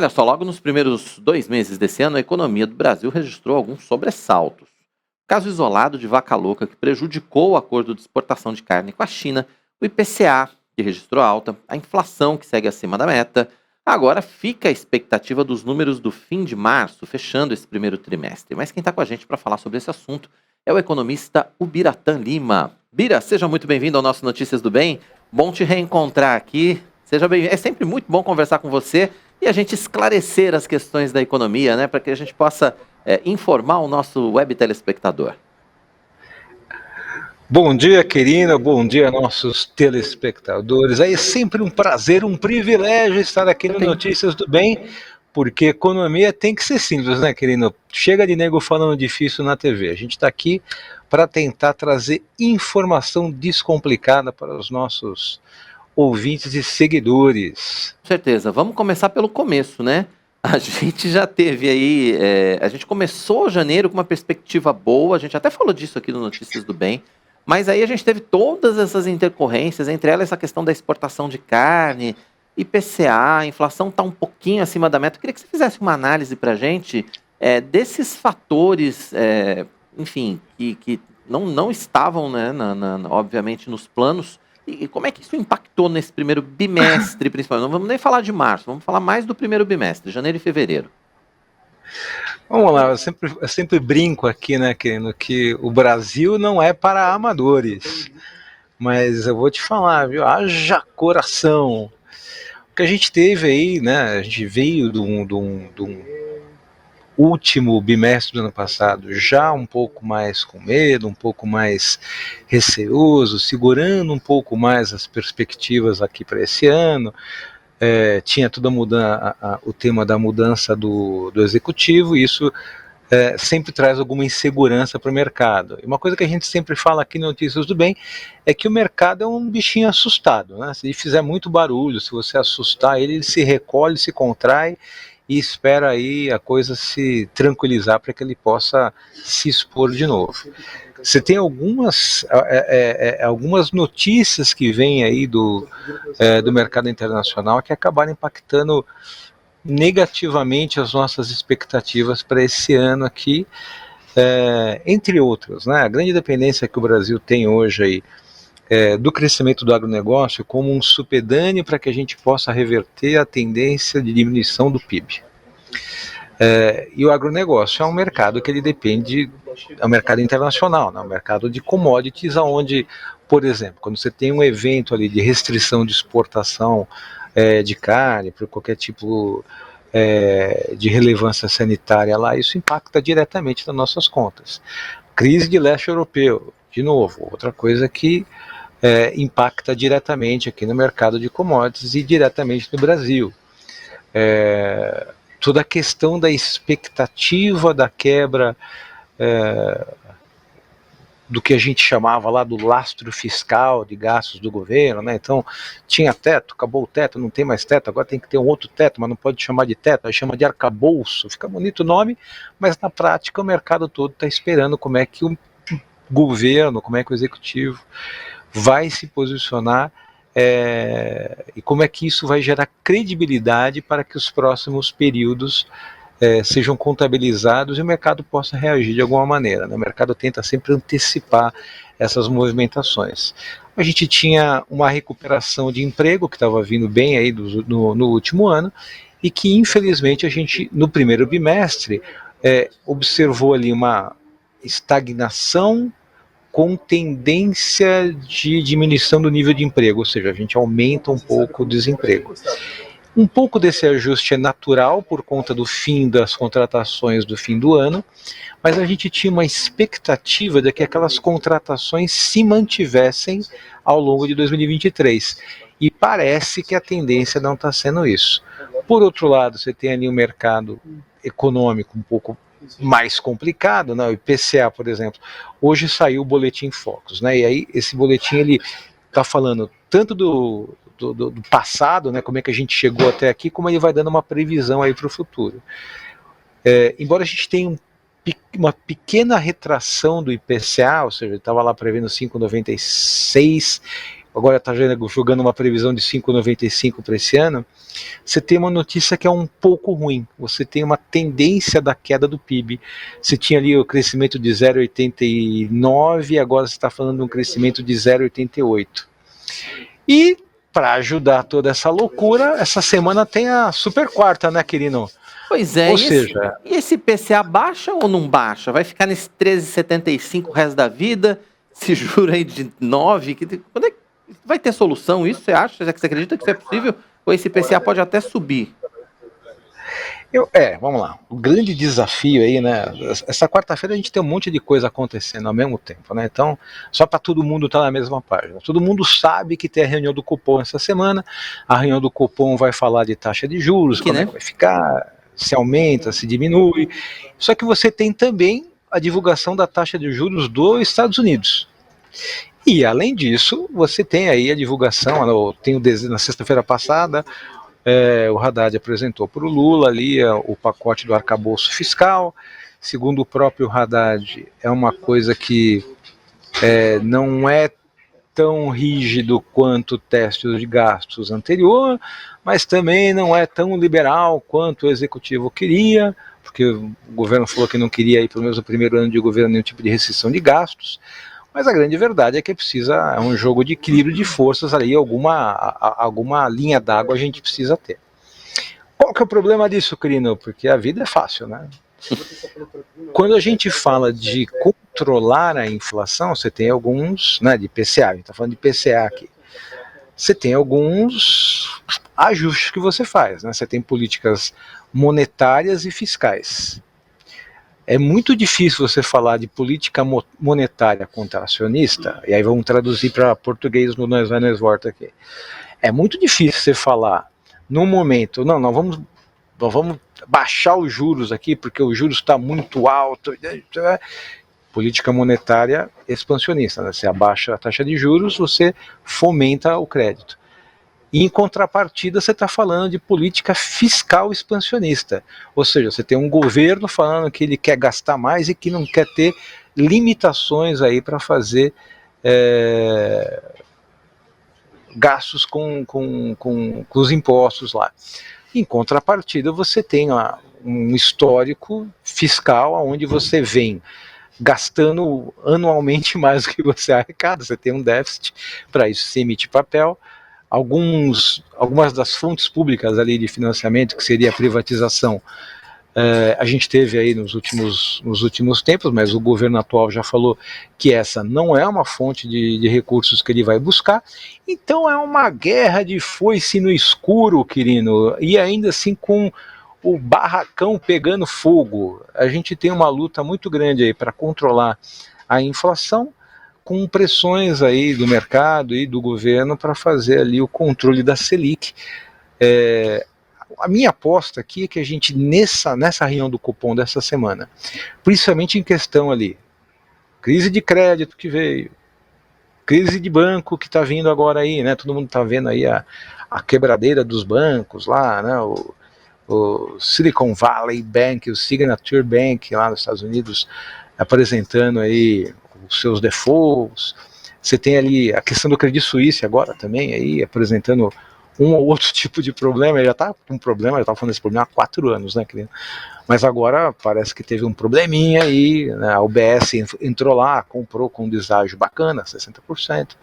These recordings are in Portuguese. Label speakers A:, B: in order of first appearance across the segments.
A: Olha só, logo nos primeiros 2 meses desse ano, a economia do Brasil registrou alguns sobressaltos. Caso isolado de vaca louca que prejudicou o acordo de exportação de carne com a China, o IPCA, que registrou alta, a inflação, que segue acima da meta. Agora fica a expectativa dos números do fim de março, fechando esse primeiro trimestre. Mas quem está com a gente para falar sobre esse assunto é o economista Ubiratã Lima. Bira, seja muito bem-vindo ao nosso Notícias do Bem. Bom te reencontrar aqui. Seja bem-vindo. É sempre muito bom conversar com você e a gente esclarecer as questões da economia, né, para que a gente possa informar o nosso web telespectador.
B: Bom dia, querida, bom dia, nossos telespectadores. É sempre um prazer, um privilégio estar aqui no Notícias do Bem, porque economia tem que ser simples, né, querido? Chega de nego falando difícil na TV. A gente está aqui para tentar trazer informação descomplicada para os nossos ouvintes e seguidores.
A: Com certeza. Vamos começar pelo começo, né? A gente já teve aí, a gente começou janeiro com uma perspectiva boa, a gente até falou disso aqui no Notícias do Bem, mas aí a gente teve todas essas intercorrências, entre elas essa questão da exportação de carne, IPCA, a inflação está um pouquinho acima da meta. Eu queria que você fizesse uma análise para a gente desses fatores, enfim, que não estavam, né, obviamente, nos planos. E como é que isso impactou nesse primeiro bimestre, principalmente? Não vamos nem falar de março, vamos falar mais do primeiro bimestre, janeiro e fevereiro.
B: Vamos lá, eu sempre brinco aqui, né, querendo, que o Brasil não é para amadores. Mas eu vou te falar, viu? Haja coração. O que a gente teve aí, né? A gente veio de um último bimestre do ano passado já um pouco mais com medo, um pouco mais receoso, segurando um pouco mais as perspectivas aqui para esse ano. Tinha toda o tema da mudança do executivo, e isso sempre traz alguma insegurança para o mercado. E uma coisa que a gente sempre fala aqui no Notícias do Bem é que o mercado é um bichinho assustado, né? Se ele fizer muito barulho, se você assustar ele se recolhe, se contrai e espera aí a coisa se tranquilizar para que ele possa se expor de novo. Você tem algumas notícias que vêm aí do mercado internacional que acabaram impactando negativamente as nossas expectativas para esse ano aqui, entre outras, né? A grande dependência que o Brasil tem hoje aí, do crescimento do agronegócio como um supedâneo para que a gente possa reverter a tendência de diminuição do PIB. E o agronegócio é um mercado que ele depende, é um mercado internacional, né? Um mercado de commodities, onde, por exemplo, quando você tem um evento ali de restrição de exportação de carne, por qualquer tipo de relevância sanitária lá, isso impacta diretamente nas nossas contas. Crise de leste europeu, de novo, outra coisa que impacta diretamente aqui no mercado de commodities e diretamente no Brasil. Toda a questão da expectativa da quebra do que a gente chamava lá do lastro fiscal de gastos do governo, né? Então tinha teto, acabou o teto, não tem mais teto, agora tem que ter um outro teto, mas não pode chamar de teto, aí chama de arcabouço, fica bonito o nome, mas na prática o mercado todo está esperando como é que o governo, como é que o executivo vai se posicionar e como é que isso vai gerar credibilidade para que os próximos períodos sejam contabilizados e o mercado possa reagir de alguma maneira, né? O mercado tenta sempre antecipar essas movimentações. A gente tinha uma recuperação de emprego que estava vindo bem aí no último ano e que infelizmente a gente no primeiro bimestre observou ali uma estagnação com tendência de diminuição do nível de emprego, ou seja, a gente aumenta um pouco o desemprego. Um pouco desse ajuste é natural por conta do fim das contratações do fim do ano, mas a gente tinha uma expectativa de que aquelas contratações se mantivessem ao longo de 2023. E parece que a tendência não está sendo isso. Por outro lado, você tem ali um mercado econômico um pouco mais complicado, né? O IPCA, por exemplo, hoje saiu o boletim Focus, né? E aí esse boletim ele está falando tanto do passado, né, como é que a gente chegou até aqui, como ele vai dando uma previsão aí para o futuro. Embora a gente tenha uma pequena retração do IPCA, ou seja, ele estava lá prevendo 5,96, agora está jogando uma previsão de 5,95 para esse ano, você tem uma notícia que é um pouco ruim. Você tem uma tendência da queda do PIB. Você tinha ali o crescimento de 0,89, agora você está falando de um crescimento de 0,88. E, para ajudar toda essa loucura, essa semana tem a super quarta, né, Quirino?
A: Pois é,
B: Ou seja,
A: e esse IPCA baixa ou não baixa? Vai ficar nesse 13,75 o resto da vida? Se jura aí de 9? Quando é que vai ter solução isso, você acha? Você acredita que isso é possível? Ou esse IPCA pode até subir?
B: Vamos lá. O grande desafio aí, né? Essa quarta-feira a gente tem um monte de coisa acontecendo ao mesmo tempo, né? Então, só para todo mundo estar na mesma página. Todo mundo sabe que tem a reunião do Copom essa semana. A reunião do Copom vai falar de taxa de juros, como é que vai ficar, se aumenta, se diminui. Só que você tem também a divulgação da taxa de juros dos Estados Unidos. E, além disso, você tem aí a divulgação, na sexta-feira passada, o Haddad apresentou para o Lula ali o pacote do arcabouço fiscal. Segundo o próprio Haddad, é uma coisa que não é tão rígido quanto o teste de gastos anterior, mas também não é tão liberal quanto o executivo queria, porque o governo falou que não queria, pelo menos no primeiro ano de governo, nenhum tipo de restrição de gastos. Mas a grande verdade é que é um jogo de equilíbrio de forças ali, alguma linha d'água a gente precisa ter. Qual que é o problema disso, Quirino? Porque a vida é fácil, né? Quando a gente fala de controlar a inflação, você tem alguns, né, de PCA, a gente está falando de PCA aqui, você tem alguns ajustes que você faz, né? Você tem políticas monetárias e fiscais. É muito difícil você falar de política monetária contracionista, e aí vamos traduzir para português no Nós Vai Nós Volta aqui. É muito difícil você falar, no momento, nós vamos baixar os juros aqui, porque o juros está muito alto. Política monetária expansionista, né? Você abaixa a taxa de juros, você fomenta o crédito. E, em contrapartida, você está falando de política fiscal expansionista. Ou seja, você tem um governo falando que ele quer gastar mais e que não quer ter limitações aí para fazer gastos com os impostos lá. Em contrapartida, você tem um histórico fiscal onde você vem gastando anualmente mais do que você arrecada, você tem um déficit, para isso se emite papel. Algumas das fontes públicas ali de financiamento, que seria a privatização, a gente teve aí nos últimos tempos, mas o governo atual já falou que essa não é uma fonte de recursos que ele vai buscar. Então é uma guerra de foice no escuro, Quirino, e ainda assim com o barracão pegando fogo. A gente tem uma luta muito grande aí para controlar a inflação, com pressões aí do mercado e do governo para fazer ali o controle da Selic. A minha aposta aqui é que a gente, nessa reunião do Copom dessa semana, principalmente em questão ali, crise de crédito que veio, crise de banco que está vindo agora aí, né? Todo mundo está vendo aí a quebradeira dos bancos lá, né? O Silicon Valley Bank, o Signature Bank lá nos Estados Unidos, apresentando aí os seus defaults. Você tem ali a questão do Credit Suisse agora também, aí apresentando um ou outro tipo de problema. Ele já está com um problema, já estava falando desse problema há 4 anos, né, querido? Mas agora parece que teve um probleminha aí, né, a UBS entrou lá, comprou com um deságio bacana, 60%.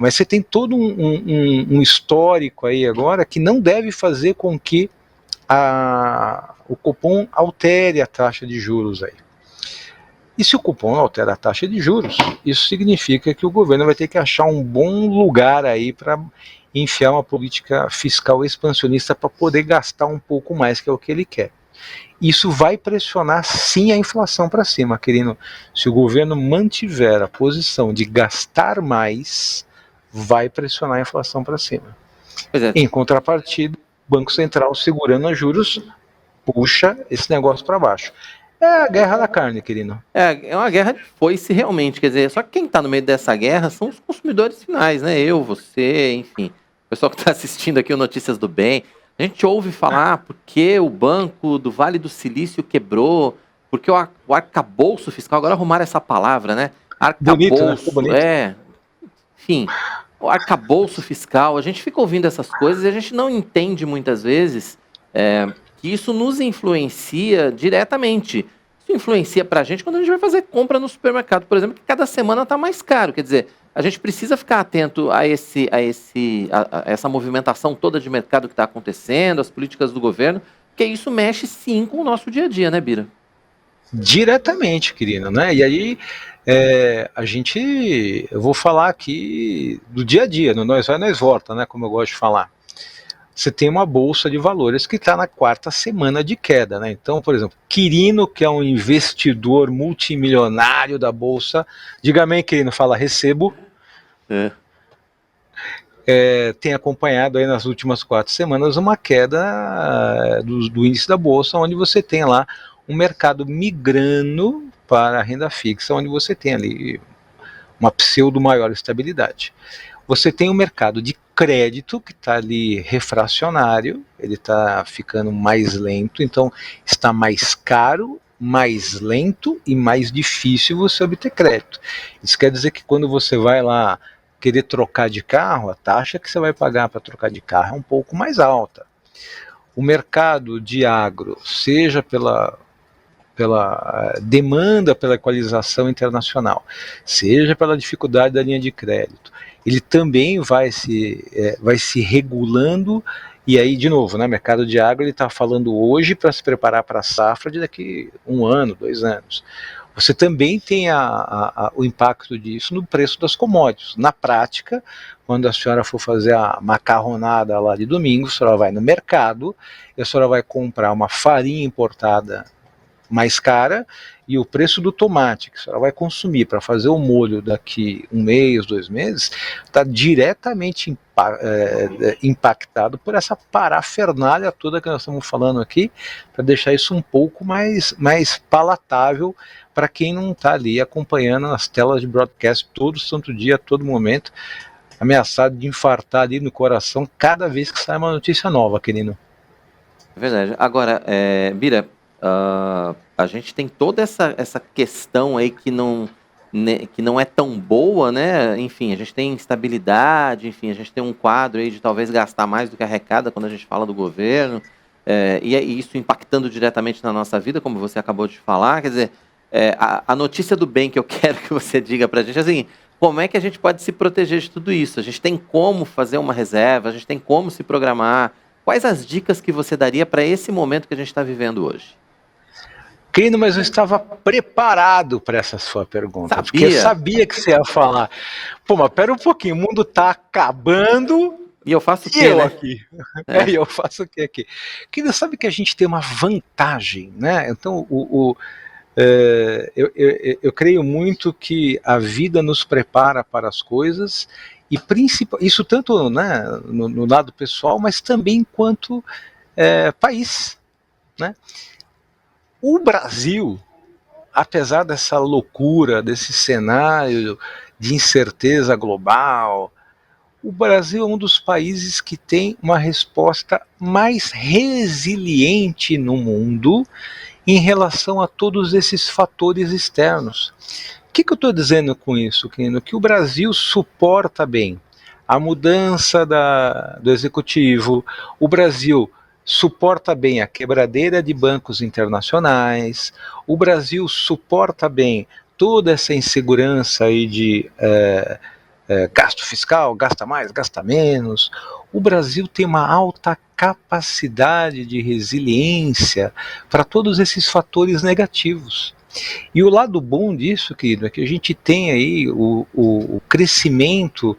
B: Mas você tem todo um histórico aí agora que não deve fazer com que o Copom altere a taxa de juros aí. E se o Copom altera a taxa de juros, isso significa que o governo vai ter que achar um bom lugar aí para enfiar uma política fiscal expansionista para poder gastar um pouco mais, que é o que ele quer. Isso vai pressionar sim a inflação para cima, querido. Se o governo mantiver a posição de gastar mais, vai pressionar a inflação para cima. Em contrapartida, o Banco Central segurando os juros puxa esse negócio para baixo. É a guerra da carne, querido.
A: É uma guerra de foice realmente, quer dizer, só que quem está no meio dessa guerra são os consumidores finais, né? Eu, você, enfim, o pessoal que está assistindo aqui o Notícias do Bem. A gente ouve falar porque o banco do Vale do Silício quebrou, porque o arcabouço fiscal, agora arrumaram essa palavra, né? Arcabouço,
B: bonito, né? Bonito.
A: enfim, o arcabouço fiscal, a gente fica ouvindo essas coisas e a gente não entende muitas vezes que isso nos influencia diretamente. Isso influencia pra gente quando a gente vai fazer compra no supermercado, por exemplo, que cada semana tá mais caro. Quer dizer, a gente precisa ficar atento a essa movimentação toda de mercado que está acontecendo, as políticas do governo, porque isso mexe sim com o nosso dia a dia, né, Bira?
B: Diretamente, querido, né? E aí eu vou falar aqui do dia a dia, no nós vai, nós volta, né? Como eu gosto de falar. Você tem uma bolsa de valores que está na 4ª semana de queda, né? Então, por exemplo, Quirino, que é um investidor multimilionário da bolsa, diga amém, Quirino, fala recebo. Tem acompanhado aí nas últimas 4 semanas uma queda do índice da bolsa, onde você tem lá um mercado migrando para a renda fixa, onde você tem ali uma pseudo maior estabilidade. Você tem o mercado de crédito que está ali refracionário, ele está ficando mais lento, então está mais caro, mais lento e mais difícil você obter crédito. Isso quer dizer que quando você vai lá querer trocar de carro, a taxa que você vai pagar para trocar de carro é um pouco mais alta. O mercado de agro, seja pela demanda pela equalização internacional, seja pela dificuldade da linha de crédito, ele também vai se regulando. E aí, de novo, né, mercado de agro, ele está falando hoje para se preparar para a safra de daqui 1 ano, 2 anos. Você também tem o impacto disso no preço das commodities. Na prática, quando a senhora for fazer a macarronada lá de domingo, a senhora vai no mercado e a senhora vai comprar uma farinha importada mais cara, e o preço do tomate que a senhora vai consumir para fazer o molho daqui 1 mês, 2 meses, está diretamente impactado por essa parafernália toda que nós estamos falando aqui, para deixar isso um pouco mais palatável para quem não está ali acompanhando as telas de broadcast todo santo dia, a todo momento, ameaçado de infartar ali no coração cada vez que sai uma notícia nova, querido.
A: É verdade. Agora, Bira, a gente tem toda essa questão aí que não é tão boa, né? Enfim, a gente tem instabilidade, enfim, a gente tem um quadro aí de talvez gastar mais do que arrecada quando a gente fala do governo, e isso impactando diretamente na nossa vida, como você acabou de falar. Quer dizer, a notícia do bem que eu quero que você diga pra gente é assim: como é que a gente pode se proteger de tudo isso? A gente tem como fazer uma reserva, a gente tem como se programar. Quais as dicas que você daria para esse momento que a gente está vivendo hoje?
B: Querido, mas eu estava preparado para essa sua pergunta, porque eu sabia que você ia falar. Pô, mas pera um pouquinho, o mundo está acabando.
A: E eu faço o quê,
B: eu
A: né?
B: aqui? E eu faço o quê aqui? Querido, sabe que a gente tem uma vantagem, né? Então, eu creio muito que a vida nos prepara para as coisas, e isso tanto, né, no lado pessoal, mas também enquanto país, né? O Brasil, apesar dessa loucura, desse cenário de incerteza global, o Brasil é um dos países que tem uma resposta mais resiliente no mundo em relação a todos esses fatores externos. O que eu estou dizendo com isso, Keno? Que o Brasil suporta bem a mudança do executivo, o Brasil suporta bem a quebradeira de bancos internacionais, o Brasil suporta bem toda essa insegurança aí de gasto fiscal, gasta mais, gasta menos. O Brasil tem uma alta capacidade de resiliência para todos esses fatores negativos. E o lado bom disso, querido, é que a gente tem aí o crescimento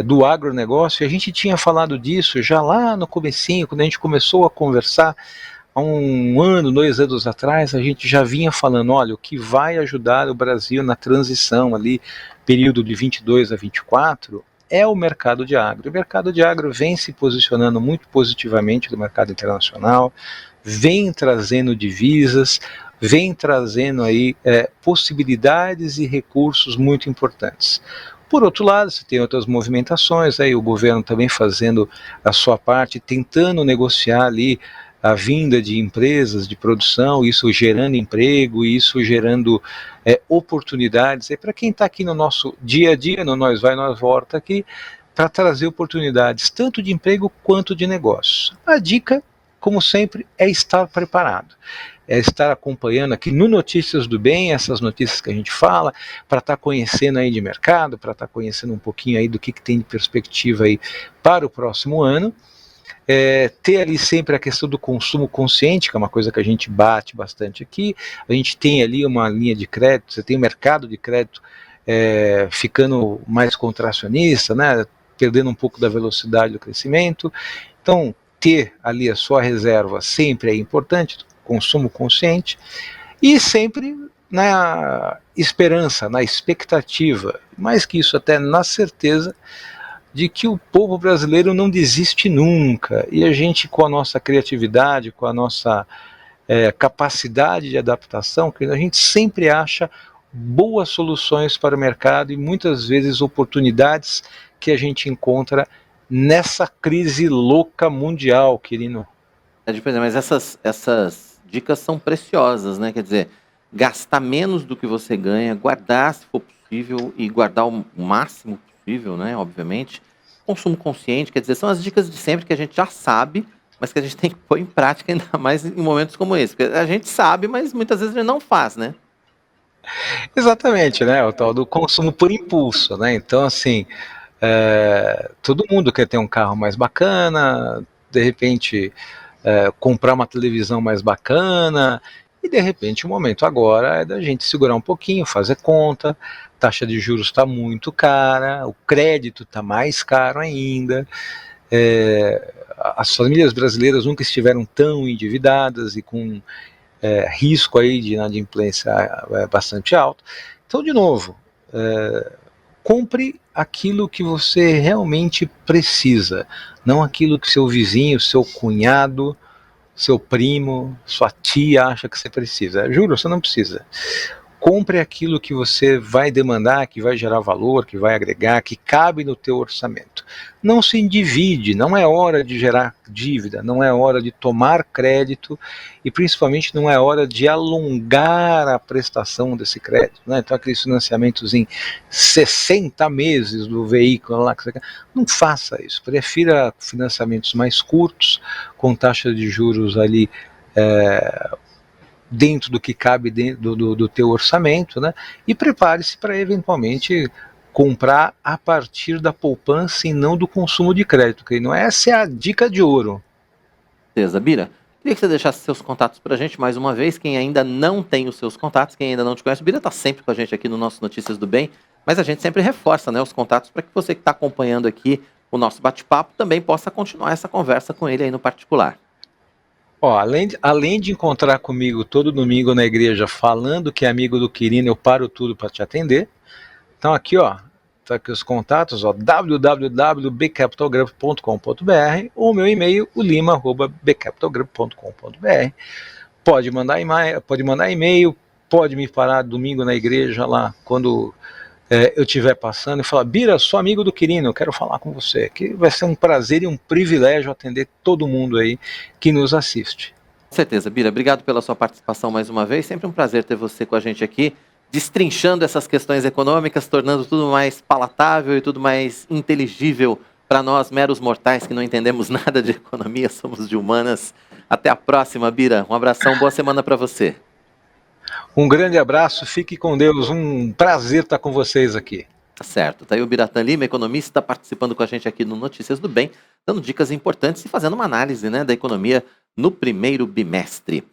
B: do agronegócio. A gente tinha falado disso já lá no comecinho, quando a gente começou a conversar há 1 ano, 2 anos atrás. A gente já vinha falando, olha, o que vai ajudar o Brasil na transição ali, período de 22 a 24, é o mercado de agro. O mercado de agro vem se posicionando muito positivamente no mercado internacional, vem trazendo divisas, vem trazendo aí possibilidades e recursos muito importantes. Por outro lado, você tem outras movimentações, aí o governo também fazendo a sua parte, tentando negociar ali a vinda de empresas de produção, isso gerando emprego, isso gerando oportunidades. E para quem está aqui no nosso dia a dia, no Nós Vai, Nós Volta aqui, para trazer oportunidades tanto de emprego quanto de negócio. A dica, como sempre, é estar preparado. É estar acompanhando aqui no Notícias do Bem, essas notícias que a gente fala, para estar conhecendo aí de mercado, para estar conhecendo um pouquinho aí do que tem de perspectiva aí para o próximo ano. Ter ali sempre a questão do consumo consciente, que é uma coisa que a gente bate bastante aqui. A gente tem ali uma linha de crédito, você tem o mercado de crédito ficando mais contracionista, né, perdendo um pouco da velocidade do crescimento. Então, ter ali a sua reserva sempre é importante, consumo consciente, e sempre na esperança, na expectativa, mais que isso até na certeza de que o povo brasileiro não desiste nunca, e a gente, com a nossa criatividade, com a nossa capacidade de adaptação, que a gente sempre acha boas soluções para o mercado e muitas vezes oportunidades que a gente encontra nessa crise louca mundial, Quirino.
A: Mas essas dicas são preciosas, né? Quer dizer, gastar menos do que você ganha, guardar se for possível e guardar o máximo possível, né? Obviamente. Consumo consciente, quer dizer, são as dicas de sempre que a gente já sabe, mas que a gente tem que pôr em prática ainda mais em momentos como esse. Porque a gente sabe, mas muitas vezes a gente não faz, né?
B: Exatamente, né? O tal do consumo por impulso, né? Então, assim, todo mundo quer ter um carro mais bacana, de repente comprar uma televisão mais bacana, e de repente o momento agora é da gente segurar um pouquinho, fazer conta, taxa de juros está muito cara, o crédito está mais caro ainda, as famílias brasileiras nunca estiveram tão endividadas e com risco aí de inadimplência bastante alto. Então, de novo, compre aquilo que você realmente precisa, não aquilo que seu vizinho, seu cunhado, seu primo, sua tia acha que você precisa. Juro, você não precisa. Compre aquilo que você vai demandar, que vai gerar valor, que vai agregar, que cabe no teu orçamento. Não se endivide, não é hora de gerar dívida, não é hora de tomar crédito e principalmente não é hora de alongar a prestação desse crédito, né? Então aqueles financiamentos em 60 meses do veículo lá, não faça isso, prefira financiamentos mais curtos, com taxa de juros ali dentro do que cabe dentro do teu orçamento, né? E prepare-se para eventualmente comprar a partir da poupança e não do consumo de crédito, que não essa é a dica de ouro.
A: Beleza, Bira. Queria que você deixasse seus contatos para a gente mais uma vez. Quem ainda não tem os seus contatos, quem ainda não te conhece, o Bira está sempre com a gente aqui no nosso Notícias do Bem, mas a gente sempre reforça, né, os contatos para que você que está acompanhando aqui o nosso bate-papo também possa continuar essa conversa com ele aí no particular.
B: Ó, além de encontrar comigo todo domingo na igreja falando que é amigo do Quirino, eu paro tudo para te atender. Então aqui, ó, tá aqui os contatos, ó, www.bcapitalgroup.com.br, ou meu e-mail, o lima@bcapitalgroup.com.br. Pode mandar e-mail, pode me parar domingo na igreja lá, quando eu estiver passando e falar: Bira, sou amigo do Quirino, eu quero falar com você, que vai ser um prazer e um privilégio atender todo mundo aí que nos assiste.
A: Com certeza, Bira. Obrigado pela sua participação mais uma vez. Sempre um prazer ter você com a gente aqui, destrinchando essas questões econômicas, tornando tudo mais palatável e tudo mais inteligível para nós, meros mortais que não entendemos nada de economia, somos de humanas. Até a próxima, Bira. Um abração, boa semana para você.
B: Um grande abraço, fique com Deus, um prazer estar com vocês aqui.
A: Tá certo. Tá aí o Biratan Lima, economista, participando com a gente aqui no Notícias do Bem, dando dicas importantes e fazendo uma análise, né, da economia no primeiro bimestre.